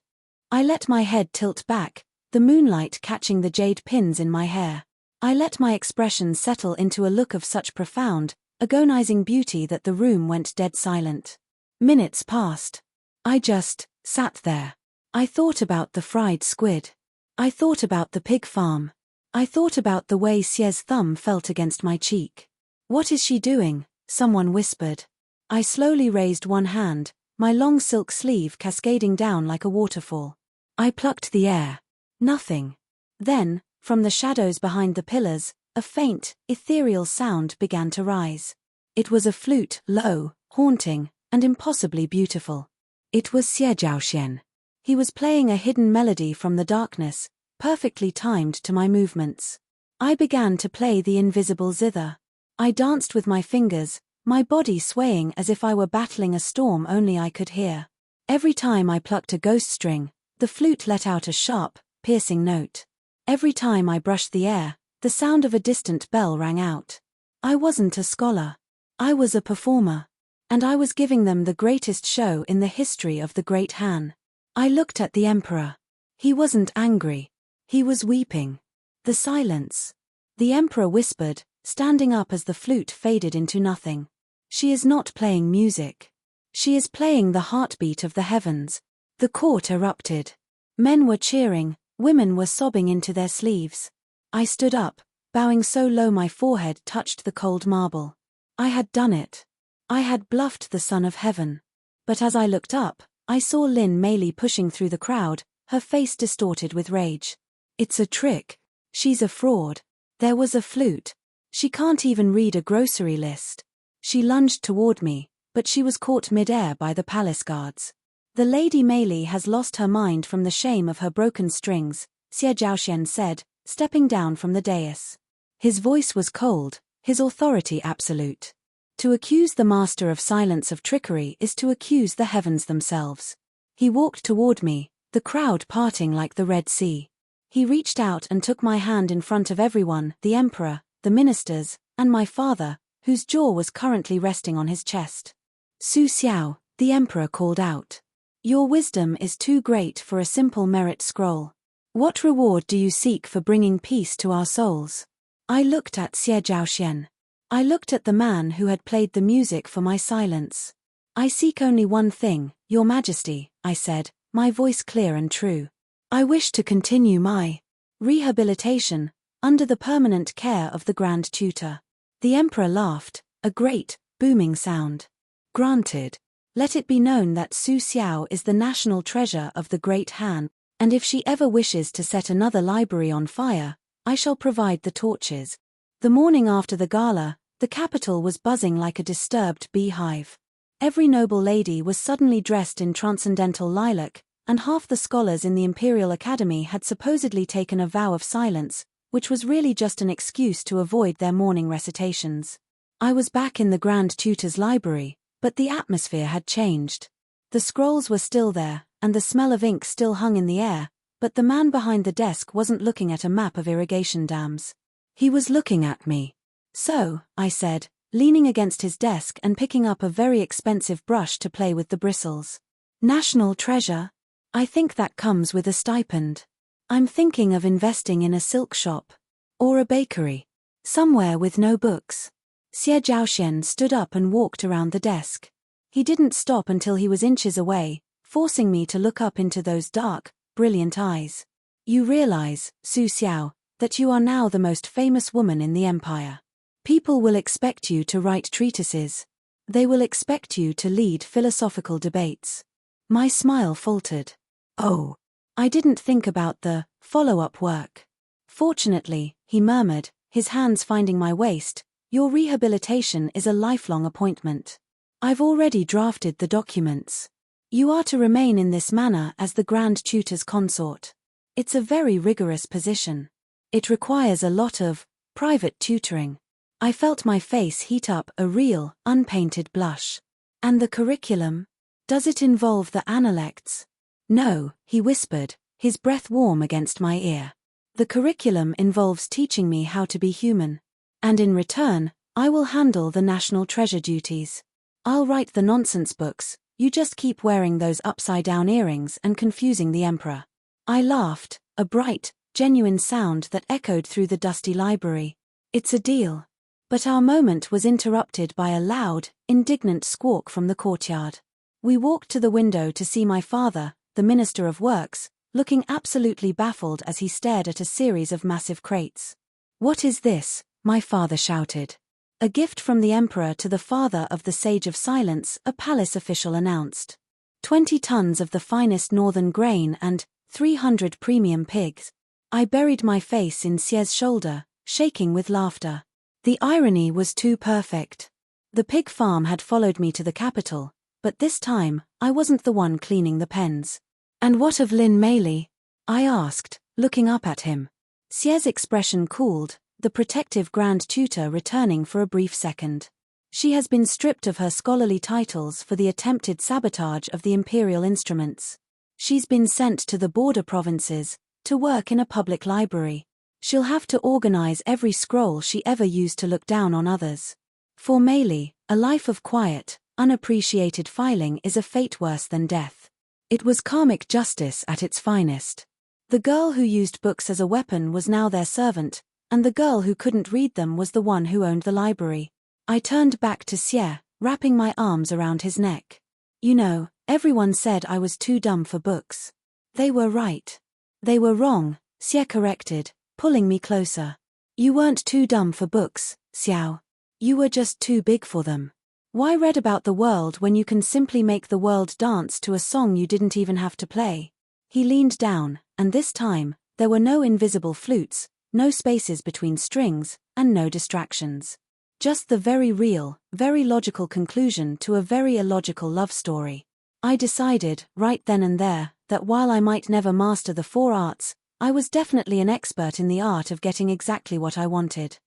I let my head tilt back, the moonlight catching the jade pins in my hair. I let my expression settle into a look of such profound, agonizing beauty that the room went dead silent. Minutes passed. I just sat there. I thought about the fried squid. I thought about the pig farm. I thought about the way Xie's thumb felt against my cheek. What is she doing? Someone whispered. I slowly raised one hand, my long silk sleeve cascading down like a waterfall. I plucked the air. Nothing. Then, from the shadows behind the pillars, a faint, ethereal sound began to rise. It was a flute, low, haunting, and impossibly beautiful. It was Xie Zhaoxuan. He was playing a hidden melody from the darkness, perfectly timed to my movements. I began to play the invisible zither. I danced with my fingers, my body swaying as if I were battling a storm only I could hear. Every time I plucked a ghost string, the flute let out a sharp, piercing note. Every time I brushed the air, the sound of a distant bell rang out. I wasn't a scholar. I was a performer. And I was giving them the greatest show in the history of the Great Han. I looked at the emperor. He wasn't angry. He was weeping. The silence. The emperor whispered, standing up as the flute faded into nothing. She is not playing music. She is playing the heartbeat of the heavens. The court erupted. Men were cheering, women were sobbing into their sleeves. I stood up, bowing so low my forehead touched the cold marble. I had done it. I had bluffed the Son of Heaven. But as I looked up, I saw Lin Meili pushing through the crowd, her face distorted with rage. It's a trick. She's a fraud. There was a flute. She can't even read a grocery list. She lunged toward me, but she was caught mid-air by the palace guards. The Lady Meili has lost her mind from the shame of her broken strings, Xie Zhaoxuan said, stepping down from the dais. His voice was cold, his authority absolute. To accuse the master of silence of trickery is to accuse the heavens themselves. He walked toward me, the crowd parting like the Red Sea. He reached out and took my hand in front of everyone, the emperor, the ministers, and my father, whose jaw was currently resting on his chest. Su Xiao, the emperor called out. Your wisdom is too great for a simple merit scroll. What reward do you seek for bringing peace to our souls? I looked at Xie Zhaoxuan. I looked at the man who had played the music for my silence. I seek only one thing, Your Majesty, I said, my voice clear and true. I wish to continue my rehabilitation, under the permanent care of the Grand Tutor. The Emperor laughed, a great, booming sound. Granted. Let it be known that Su Xiao is the national treasure of the Great Han, and if she ever wishes to set another library on fire, I shall provide the torches. The morning after the gala, the capital was buzzing like a disturbed beehive. Every noble lady was suddenly dressed in transcendental lilac, and half the scholars in the Imperial Academy had supposedly taken a vow of silence, which was really just an excuse to avoid their morning recitations. I was back in the Grand Tutor's library, but the atmosphere had changed. The scrolls were still there, and the smell of ink still hung in the air, but the man behind the desk wasn't looking at a map of irrigation dams. He was looking at me. "So," I said, leaning against his desk and picking up a very expensive brush to play with the bristles. "National treasure? I think that comes with a stipend. I'm thinking of investing in a silk shop. Or a bakery. Somewhere with no books." Xie Zhaoxuan stood up and walked around the desk. He didn't stop until he was inches away, forcing me to look up into those dark, brilliant eyes. "You realize, Su Xiao, that you are now the most famous woman in the empire. People will expect you to write treatises. They will expect you to lead philosophical debates." My smile faltered. "Oh, I didn't think about the follow-up work." "Fortunately," he murmured, his hands finding my waist, "your rehabilitation is a lifelong appointment. I've already drafted the documents. You are to remain in this manner as the Grand Tutor's consort. It's a very rigorous position. It requires a lot of private tutoring." I felt my face heat up a real, unpainted blush. "And the curriculum? Does it involve the analects?" "No," he whispered, his breath warm against my ear. "The curriculum involves teaching me how to be human. And in return, I will handle the national treasure duties. I'll write the nonsense books, you just keep wearing those upside-down earrings and confusing the emperor." I laughed, a bright, genuine sound that echoed through the dusty library. "It's a deal." But our moment was interrupted by a loud, indignant squawk from the courtyard. We walked to the window to see my father, the Minister of Works, looking absolutely baffled as he stared at a series of massive crates. "What is this?" my father shouted. "A gift from the Emperor to the father of the Sage of Silence," a palace official announced. 20 tons of the finest northern grain and 300 premium pigs. I buried my face in Xie's shoulder, shaking with laughter. The irony was too perfect. The pig farm had followed me to the capital, but this time, I wasn't the one cleaning the pens. "And what of Lin Meili?" I asked, looking up at him. Xie's expression cooled, the protective Grand Tutor returning for a brief second. "She has been stripped of her scholarly titles for the attempted sabotage of the imperial instruments. She's been sent to the border provinces, to work in a public library. She'll have to organize every scroll she ever used to look down on others. For Meili, a life of quiet, unappreciated filing is a fate worse than death." It was karmic justice at its finest. The girl who used books as a weapon was now their servant, and the girl who couldn't read them was the one who owned the library. I turned back to Xie, wrapping my arms around his neck. "You know, everyone said I was too dumb for books. They were right." "They were wrong," Xie corrected, pulling me closer. "You weren't too dumb for books, Xiao. You were just too big for them. Why read about the world when you can simply make the world dance to a song you didn't even have to play?" He leaned down, and this time, there were no invisible flutes, no spaces between strings, and no distractions. Just the very real, very logical conclusion to a very illogical love story. I decided, right then and there, that while I might never master the 4 arts, I was definitely an expert in the art of getting exactly what I wanted.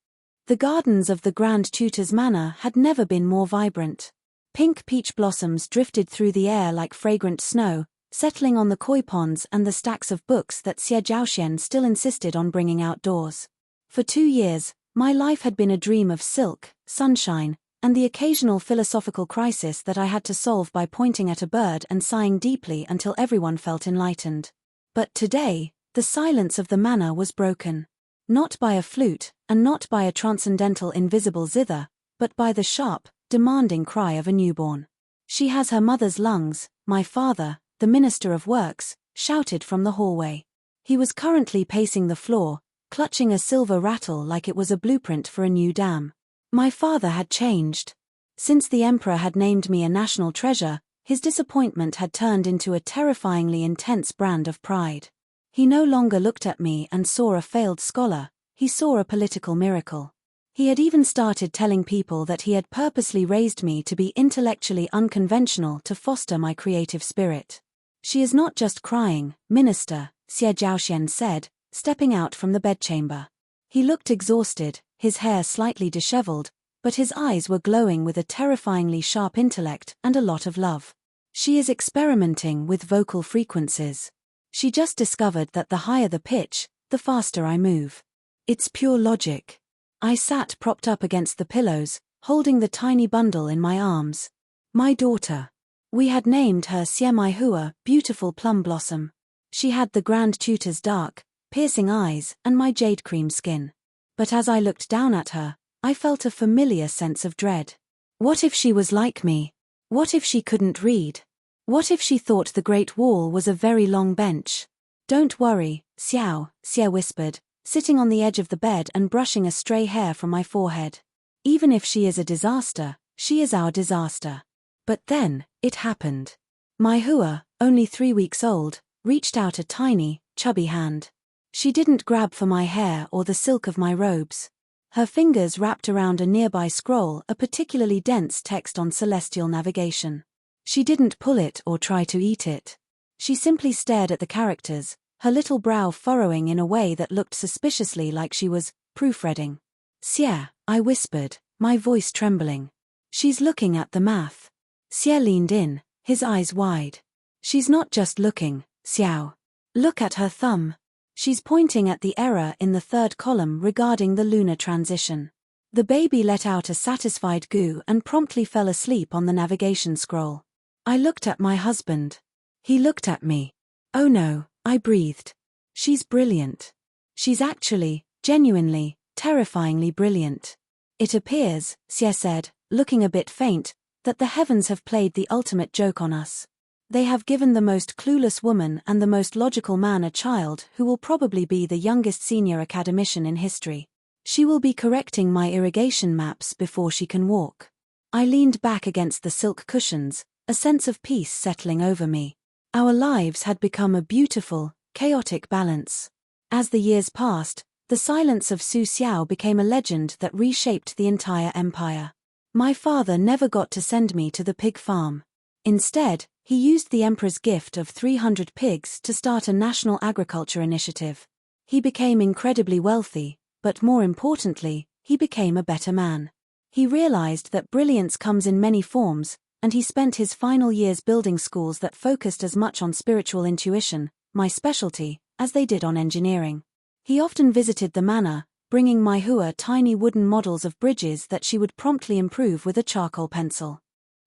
The gardens of the Grand Tutor's manor had never been more vibrant. Pink peach blossoms drifted through the air like fragrant snow, settling on the koi ponds and the stacks of books that Xie Zhaoxuan still insisted on bringing outdoors. For 2 years, my life had been a dream of silk, sunshine, and the occasional philosophical crisis that I had to solve by pointing at a bird and sighing deeply until everyone felt enlightened. But today, the silence of the manor was broken. Not by a flute, and not by a transcendental invisible zither, but by the sharp, demanding cry of a newborn. "She has her mother's lungs," my father, the Minister of Works, shouted from the hallway. He was currently pacing the floor, clutching a silver rattle like it was a blueprint for a new dam. My father had changed. Since the Emperor had named me a national treasure, his disappointment had turned into a terrifyingly intense brand of pride. He no longer looked at me and saw a failed scholar, he saw a political miracle. He had even started telling people that he had purposely raised me to be intellectually unconventional to foster my creative spirit. She is not just crying, Minister, Xie Zhaoxuan said, stepping out from the bedchamber. He looked exhausted, his hair slightly disheveled, but his eyes were glowing with a terrifyingly sharp intellect and a lot of love. She is experimenting with vocal frequencies. She just discovered that the higher the pitch, the faster I move. It's pure logic. I sat propped up against the pillows, holding the tiny bundle in my arms. My daughter. We had named her Xie Maihua, beautiful plum blossom. She had the Grand Tutor's dark, piercing eyes and my jade cream skin. But as I looked down at her, I felt a familiar sense of dread. What if she was like me? What if she couldn't read? What if she thought the Great Wall was a very long bench? Don't worry, Xiao, Xie whispered, sitting on the edge of the bed and brushing a stray hair from my forehead. Even if she is a disaster, she is our disaster. But then, it happened. Maihua, only 3 weeks old, reached out a tiny, chubby hand. She didn't grab for my hair or the silk of my robes. Her fingers wrapped around a nearby scroll, a particularly dense text on celestial navigation. She didn't pull it or try to eat it. She simply stared at the characters, her little brow furrowing in a way that looked suspiciously like she was proofreading. Xie, I whispered, my voice trembling. She's looking at the math. Xie leaned in, his eyes wide. She's not just looking, Xiao. Look at her thumb. She's pointing at the error in the third column regarding the lunar transition. The baby let out a satisfied goo and promptly fell asleep on the navigation scroll. I looked at my husband. He looked at me. Oh no, I breathed. She's brilliant. She's actually, genuinely, terrifyingly brilliant. It appears, Xie said, looking a bit faint, that the heavens have played the ultimate joke on us. They have given the most clueless woman and the most logical man a child who will probably be the youngest senior academician in history. She will be correcting my irrigation maps before she can walk. I leaned back against the silk cushions, a sense of peace settling over me. Our lives had become a beautiful, chaotic balance. As the years passed, the silence of Su Xiao became a legend that reshaped the entire empire. My father never got to send me to the pig farm. Instead, he used the emperor's gift of 300 pigs to start a national agriculture initiative. He became incredibly wealthy, but more importantly, he became a better man. He realized that brilliance comes in many forms, and he spent his final years building schools that focused as much on spiritual intuition, my specialty, as they did on engineering. He often visited the manor, bringing Maihua tiny wooden models of bridges that she would promptly improve with a charcoal pencil.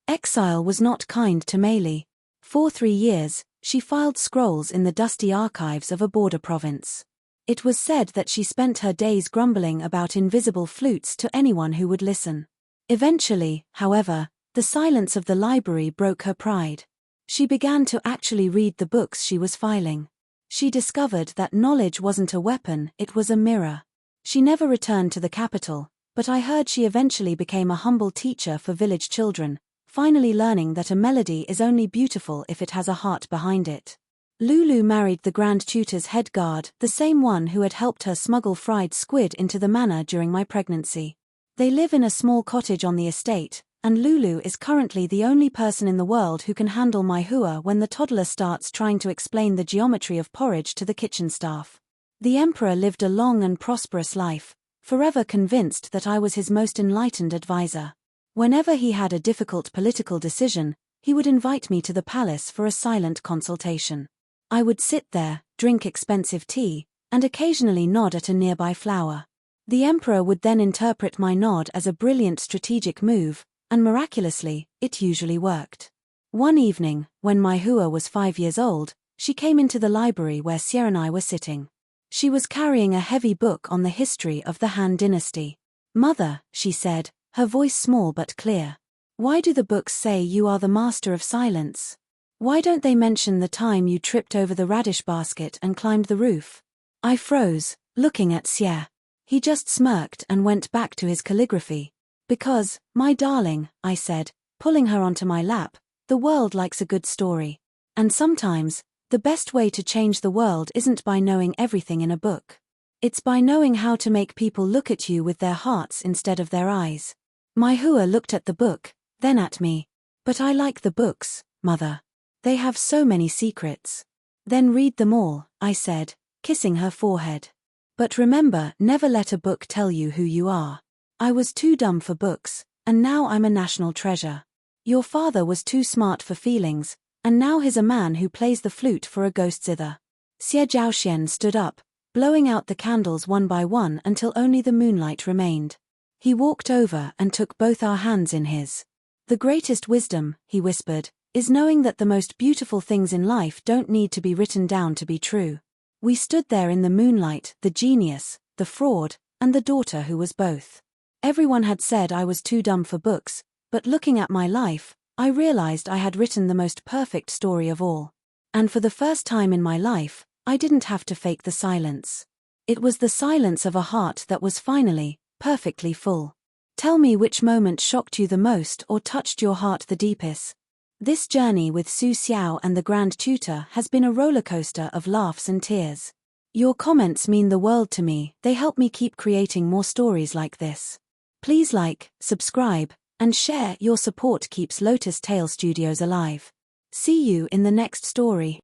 Exile was not kind to Meili. For 3 years, she filed scrolls in the dusty archives of a border province. It was said that she spent her days grumbling about invisible flutes to anyone who would listen. Eventually, however, the silence of the library broke her pride. She began to actually read the books she was filing. She discovered that knowledge wasn't a weapon, it was a mirror. She never returned to the capital, but I heard she eventually became a humble teacher for village children, finally learning that a melody is only beautiful if it has a heart behind it. Lulu married the Grand Tutor's head guard, the same one who had helped her smuggle fried squid into the manor during my pregnancy. They live in a small cottage on the estate, and Lulu is currently the only person in the world who can handle Maihua when the toddler starts trying to explain the geometry of porridge to the kitchen staff. The emperor lived a long and prosperous life, forever convinced that I was his most enlightened advisor. Whenever he had a difficult political decision, he would invite me to the palace for a silent consultation. I would sit there, drink expensive tea, and occasionally nod at a nearby flower. The emperor would then interpret my nod as a brilliant strategic move, and miraculously, it usually worked. One evening, when Maihua was 5 years old, she came into the library where Xie and I were sitting. She was carrying a heavy book on the history of the Han dynasty. "Mother," she said, her voice small but clear. "Why do the books say you are the master of silence? Why don't they mention the time you tripped over the radish basket and climbed the roof?" I froze, looking at Xie. He just smirked and went back to his calligraphy. "Because, my darling," I said, pulling her onto my lap, "the world likes a good story. And sometimes, the best way to change the world isn't by knowing everything in a book. It's by knowing how to make people look at you with their hearts instead of their eyes." Maihua looked at the book, then at me. "But I like the books, Mother." They have so many secrets. Then read them all, I said, kissing her forehead. But remember, never let a book tell you who you are. I was too dumb for books, and now I'm a national treasure. Your father was too smart for feelings, and now he's a man who plays the flute for a ghost zither. Xie Zhaoxuan stood up, blowing out the candles one by one until only the moonlight remained. He walked over and took both our hands in his. The greatest wisdom, he whispered, is knowing that the most beautiful things in life don't need to be written down to be true. We stood there in the moonlight, the genius, the fraud, and the daughter who was both. Everyone had said I was too dumb for books, but looking at my life, I realized I had written the most perfect story of all. And for the first time in my life, I didn't have to fake the silence. It was the silence of a heart that was finally, perfectly full. Tell me which moment shocked you the most or touched your heart the deepest. This journey with Su Xiao and the Grand Tutor has been a rollercoaster of laughs and tears. Your comments mean the world to me, they help me keep creating more stories like this. Please like, subscribe, and share. Your support keeps Lotus Tale Studios alive. See you in the next story.